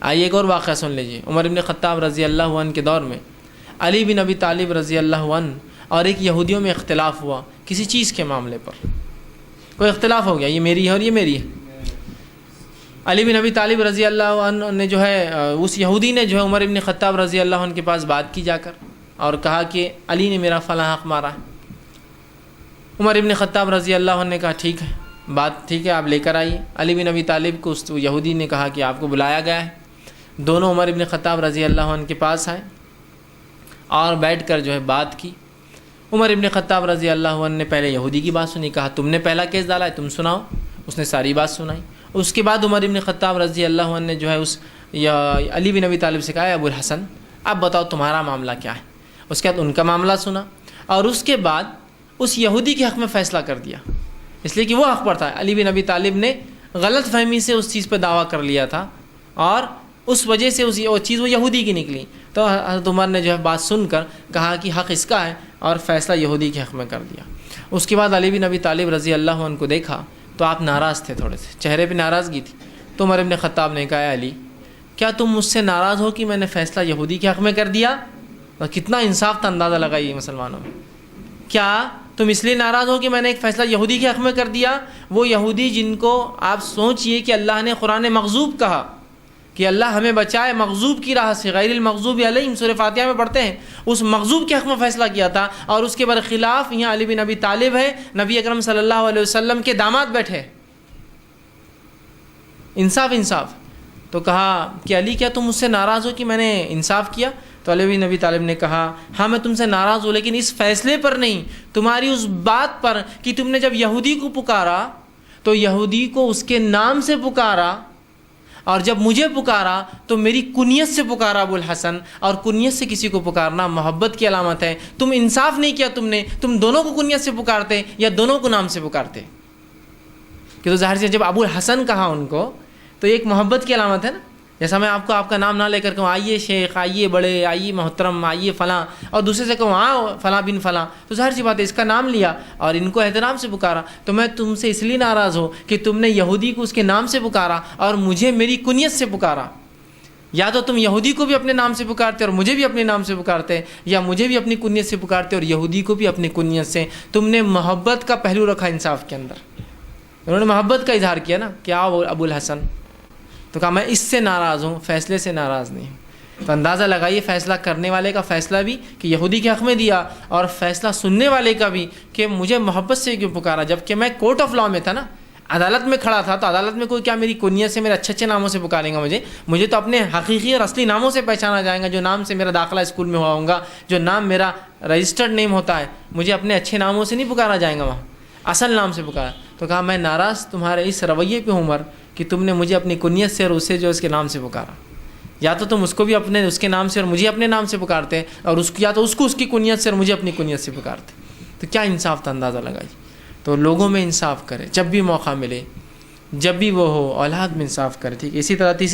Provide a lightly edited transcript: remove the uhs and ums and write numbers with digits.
آئیے ایک اور واقعہ سن لیجیے۔ عمر بن خطاب رضی اللہ عنہ کے دور میں علی بن ابی طالب رضی اللہ عنہ اور ایک یہودیوں میں اختلاف ہوا کسی چیز کے معاملے پر، کوئی اختلاف ہو گیا، یہ میری ہے اور یہ میری ہے۔ علی بن ابی طالب رضی اللہ عنہ نے جو ہے اس یہودی نے جو ہے عمر بن خطاب رضی اللہ عنہ کے پاس بات کی جا کر اور کہا کہ علی نے میرا فلاں حق مارا ہے۔ عمر بن خطاب رضی اللہ عنہ نے کہا ٹھیک ہے، بات ٹھیک ہے، آپ لے کر آئیے۔ علی بن ابی طالب کو اس یہودی نے کہا کہ آپ کو بلایا گیا ہے۔ دونوں عمر بن خطاب رضی اللہ عنہ کے پاس آئے اور بیٹھ کر جو ہے بات کی۔ عمر بن خطاب رضی اللہ عنہ نے پہلے یہودی کی بات سنی، کہا تم نے پہلا کیس ڈالا ہے، تم سناؤ۔ اس نے ساری بات سنائی۔ اس کے بعد عمر بن خطاب رضی اللہ عنہ نے جو ہے علی بن ابی طالب سے کہا ابو الحسن اب بتاؤ تمہارا معاملہ کیا ہے۔ اس کے بعد ان کا معاملہ سنا اور اس کے بعد اس یہودی کے حق میں فیصلہ کر دیا، اس لیے کہ وہ حق پر تھا۔ علی بن ابی طالب نے غلط فہمی سے اس چیز پہ دعویٰ کر لیا تھا اور اس وجہ سے وہ چیز وہ یہودی کی نکلی، تو حضرت عمر نے جو ہے بات سن کر کہا کہ حق اس کا ہے اور فیصلہ یہودی کے حق میں کر دیا۔ اس کے بعد علی بن ابی طالب رضی اللہ عنہ کو دیکھا تو آپ ناراض تھے، تھوڑے سے چہرے پہ ناراضگی تھی۔ تو عمر بن خطاب نے کہا علی کیا تم مجھ سے ناراض ہو کہ میں نے فیصلہ یہودی کے حق میں کر دیا؟ اور کتنا انصاف کا اندازہ لگائیے مسلمانوں میں، کیا تم اس لیے ناراض ہو کہ میں نے ایک فیصلہ یہودی کے حق میں کر دیا؟ وہ یہودی جن کو آپ سوچئے کہ اللہ نے قرآن مغضوب کہا کہ اللہ ہمیں بچائے مغضوب کی راہ سے، غیر المغضوب علیہم سورہ فاتحہ میں پڑھتے ہیں، اس مغضوب کے حق میں فیصلہ کیا تھا اور اس کے برخلاف یہاں علی بن ابی طالب ہے، نبی اکرم صلی اللہ علیہ وسلم کے داماد بیٹھے۔ انصاف۔ تو کہا کہ علی کیا تم مجھ سے ناراض ہو کہ میں نے انصاف کیا؟ تو علی بن ابی طالب نے کہا ہاں میں تم سے ناراض ہوں، لیکن اس فیصلے پر نہیں، تمہاری اس بات پر کہ تم نے جب یہودی کو پکارا تو یہودی کو اس کے نام سے پکارا اور جب مجھے پکارا تو میری کنیت سے پکارا ابو الحسن، اور کنیت سے کسی کو پکارنا محبت کی علامت ہے۔ تم انصاف نہیں کیا، تم دونوں کو کنیت سے پکارتے یا دونوں کو نام سے پکارتے، کہ تو ظاہر سے جب ابو الحسن کہا ان کو تو ایک محبت کی علامت ہے نا۔ جیسا میں آپ کو آپ کا نام نہ لے کر کہوں آئیے شیخ، آئیے بڑے، آئیے محترم، آئیے فلاں، اور دوسرے سے کہوں ہاں فلاں بن فلاں، تو ظاہر سی بات ہے اس کا نام لیا اور ان کو احترام سے پکارا۔ تو میں تم سے اس لیے ناراض ہوں کہ تم نے یہودی کو اس کے نام سے پکارا اور مجھے میری کنیت سے پکارا۔ یا تو تم یہودی کو بھی اپنے نام سے پکارتے اور مجھے بھی اپنے نام سے پکارتے، یا مجھے بھی اپنی کنیت سے پکارتے اور یہودی کو بھی اپنی کنیت سے۔ تم نے محبت کا پہلو رکھا انصاف کے اندر، انہوں نے محبت کا اظہار کیا نا، کیا ابو الحسن؟ تو کہا میں اس سے ناراض ہوں، فیصلے سے ناراض نہیں ہوں۔ تو اندازہ لگائیے فیصلہ کرنے والے کا فیصلہ بھی کہ یہودی کے حق میں دیا، اور فیصلہ سننے والے کا بھی کہ مجھے محبت سے کیوں پکارا، جبکہ میں کورٹ آف لا میں تھا نا، عدالت میں کھڑا تھا، تو عدالت میں کوئی کیا میری کنیت سے، میرے اچھے ناموں سے پکارے گا؟ مجھے تو اپنے حقیقی اور اصلی ناموں سے پہچانا جائے گا، جو نام سے میرا داخلہ اسکول میں ہوا ہوگا، جو نام میرا رجسٹرڈ نیم ہوتا ہے، مجھے اپنے اچھے ناموں سے نہیں پکارا جائے گا، وہاں اصل نام سے پکارا۔ تو کہا میں ناراض تمہارے اس رویے پہ ہوں عمر کہ تم نے مجھے اپنی کنیت سے اور اسے جو اس کے نام سے پکارا۔ یا تو تم اس کو بھی اپنے اس کے نام سے اور مجھے اپنے نام سے پکارتے، اور یا تو اس کو اس کی کنیت سے اور مجھے اپنی کنیت سے پکارتے۔ تو کیا انصاف تھا، اندازہ لگائیے۔ تو لوگوں میں انصاف کرے، جب بھی موقع ملے، جب بھی وہ ہو، اولاد میں انصاف کرے، ٹھیک ہے۔ اسی طرح تیسری